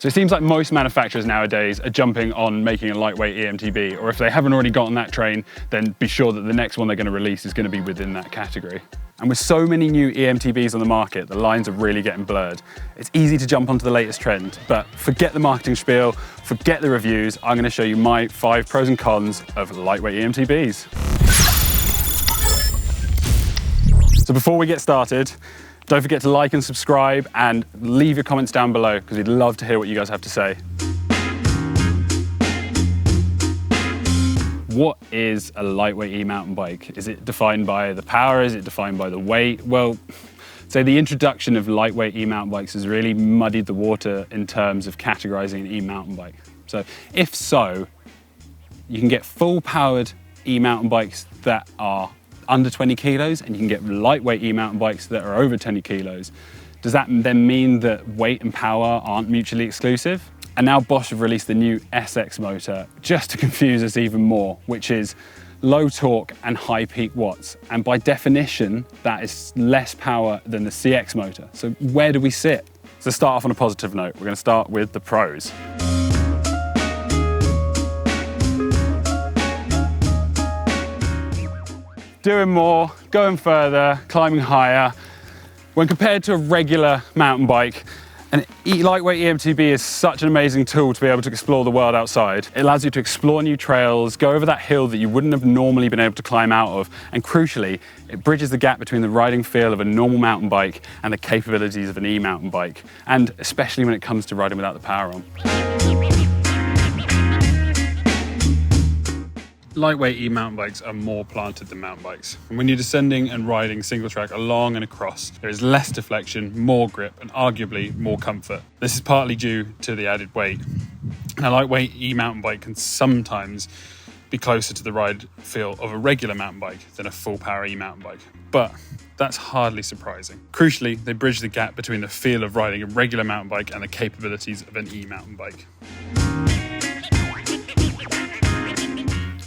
So it seems like most manufacturers nowadays are jumping on making a lightweight eMTB, or if they haven't already got on that train, then be sure that the next one they're going to release is going to be within that category. And with so many new eMTBs on the market, the lines are really getting blurred. It's easy to jump onto the latest trend, but forget the marketing spiel, forget the reviews. I'm going to show you my 5 pros and cons of lightweight eMTBs. So before we get started, don't forget to like and subscribe and leave your comments down below because we'd love to hear what you guys have to say. What is a lightweight e-mountain bike? Is it defined by the power? Is it defined by the weight? Well, so the introduction of lightweight e-mountain bikes has really muddied the water in terms of categorizing an e-mountain bike. So if so, you can get full powered e-mountain bikes that are under 20 kilos, and you can get lightweight e-mountain bikes that are over 20 kilos. Does that then mean that weight and power aren't mutually exclusive? And now Bosch have released the new SX motor just to confuse us even more, which is low torque and high peak watts. And by definition, that is less power than the CX motor. So where do we sit? So to start off on a positive note, we're going to start with the pros. Doing more, going further, climbing higher. When compared to a regular mountain bike, an lightweight eMTB is such an amazing tool to be able to explore the world outside. It allows you to explore new trails, go over that hill that you wouldn't have normally been able to climb out of, and crucially, it bridges the gap between the riding feel of a normal mountain bike and the capabilities of an e-mountain bike, and especially when it comes to riding without the power on. Lightweight e-mountain bikes are more planted than mountain bikes. And when you're descending and riding single track along and across, there is less deflection, more grip, and arguably more comfort. This is partly due to the added weight. A lightweight e-mountain bike can sometimes be closer to the ride feel of a regular mountain bike than a full power e-mountain bike. But that's hardly surprising. Crucially, they bridge the gap between the feel of riding a regular mountain bike and the capabilities of an e-mountain bike.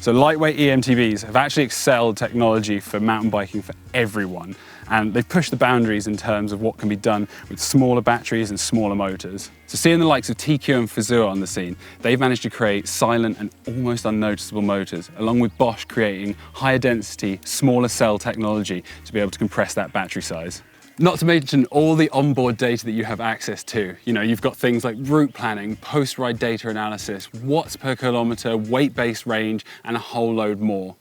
So lightweight eMTBs have actually excelled technology for mountain biking for everyone, and they've pushed the boundaries in terms of what can be done with smaller batteries and smaller motors. So seeing the likes of TQ and Fazua on the scene, they've managed to create silent and almost unnoticeable motors, along with Bosch creating higher density, smaller cell technology to be able to compress that battery size. Not to mention all the onboard data that you have access to. You know, you've got things like route planning, post-ride data analysis, watts per kilometre, weight-based range, and a whole load more.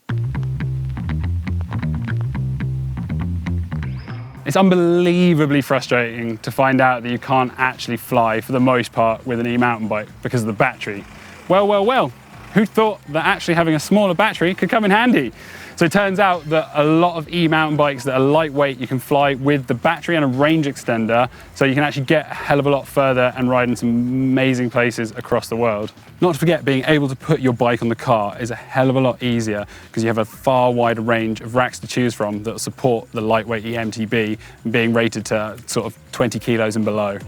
It's unbelievably frustrating to find out that you can't actually fly for the most part with an e-mountain bike because of the battery. Well, who thought that actually having a smaller battery could come in handy? So it turns out that a lot of e-mountain bikes that are lightweight, you can fly with the battery and a range extender, so you can actually get a hell of a lot further and ride in some amazing places across the world. Not to forget, being able to put your bike on the car is a hell of a lot easier because you have a far wider range of racks to choose from that will support the lightweight eMTB, being rated to sort of 20 kilos and below.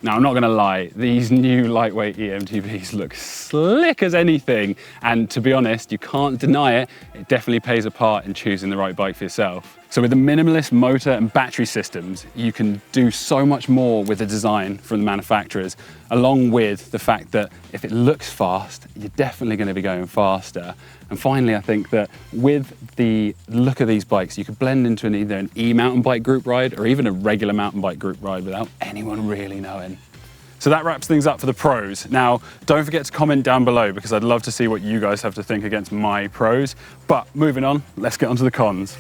Now, I'm not going to lie, these new lightweight eMTBs look slick as anything, and to be honest, you can't deny it, it definitely plays a part in choosing the right bike for yourself. So with the minimalist motor and battery systems, you can do so much more with the design from the manufacturers, along with the fact that if it looks fast, you're definitely going to be going faster. And finally, I think that with the look of these bikes, you could blend into either an e-mountain bike group ride or even a regular mountain bike group ride without anyone really knowing. So that wraps things up for the pros. Now, don't forget to comment down below because I'd love to see what you guys have to think against my pros. But moving on, let's get on to the cons.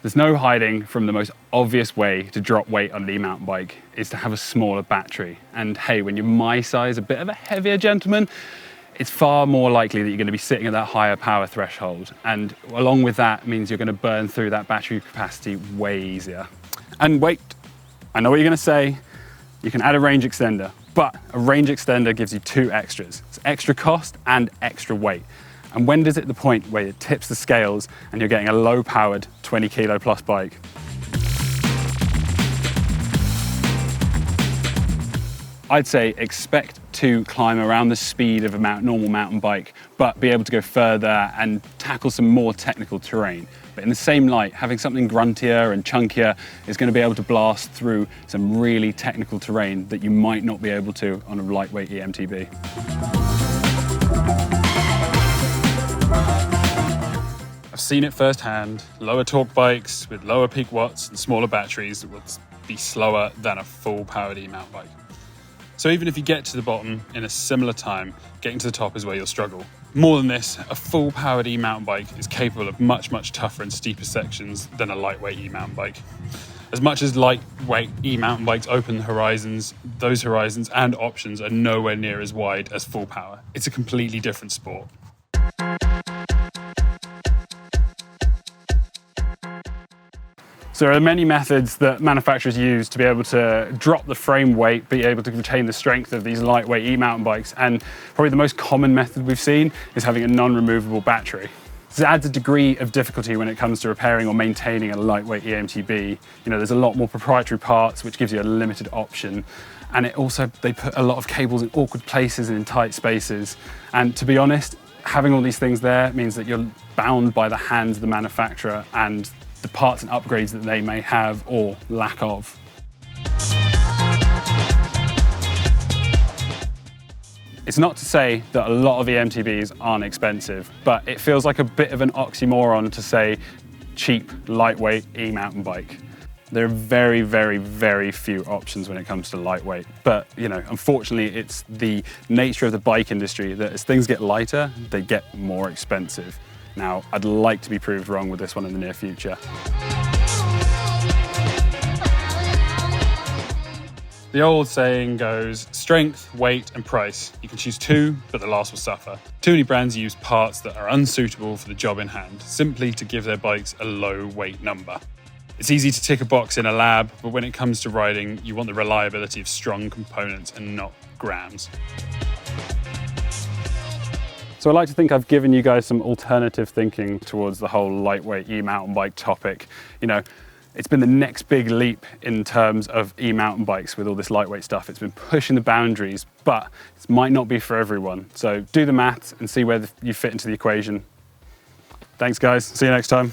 There's no hiding from the most obvious way to drop weight on an e-mountain bike is to have a smaller battery. And hey, when you're my size, a bit of a heavier gentleman, it's far more likely that you're going to be sitting at that higher power threshold. And along with that means you're going to burn through that battery capacity way easier. And wait, I know what you're going to say. You can add a range extender, but a range extender gives you 2 extras. It's extra cost and extra weight. And when does it the point where it tips the scales and you're getting a low-powered 20 kilo plus bike? I'd say expect to climb around the speed of a normal mountain bike, but be able to go further and tackle some more technical terrain. But in the same light, having something gruntier and chunkier is going to be able to blast through some really technical terrain that you might not be able to on a lightweight eMTB. I've seen it firsthand. Lower torque bikes with lower peak watts and smaller batteries will be slower than a full powered e-mount bike. So even if you get to the bottom in a similar time, getting to the top is where you'll struggle. More than this, a full powered e-mountain bike is capable of much, much tougher and steeper sections than a lightweight e-mountain bike. As much as lightweight e-mountain bikes open the horizons, those horizons and options are nowhere near as wide as full power. It's a completely different sport. So there are many methods that manufacturers use to be able to drop the frame weight, be able to retain the strength of these lightweight e-mountain bikes. And probably the most common method we've seen is having a non-removable battery. This adds a degree of difficulty when it comes to repairing or maintaining a lightweight eMTB. There's a lot more proprietary parts, which gives you a limited option. And they put a lot of cables in awkward places and in tight spaces. And to be honest, having all these things there means that you're bound by the hands of the manufacturer and the parts and upgrades that they may have or lack of. It's not to say that a lot of eMTBs aren't expensive, but it feels like a bit of an oxymoron to say cheap, lightweight e-mountain bike. There are very, very, very few options when it comes to lightweight. But, unfortunately, it's the nature of the bike industry that as things get lighter, they get more expensive. Now, I'd like to be proved wrong with this one in the near future. The old saying goes, strength, weight, and price. You can choose two, but the last will suffer. Too many brands use parts that are unsuitable for the job in hand, simply to give their bikes a low weight number. It's easy to tick a box in a lab, but when it comes to riding, you want the reliability of strong components and not grams. So I like to think I've given you guys some alternative thinking towards the whole lightweight e-mountain bike topic. It's been the next big leap in terms of e-mountain bikes with all this lightweight stuff. It's been pushing the boundaries, but it might not be for everyone. So do the maths and see where you fit into the equation. Thanks guys, see you next time.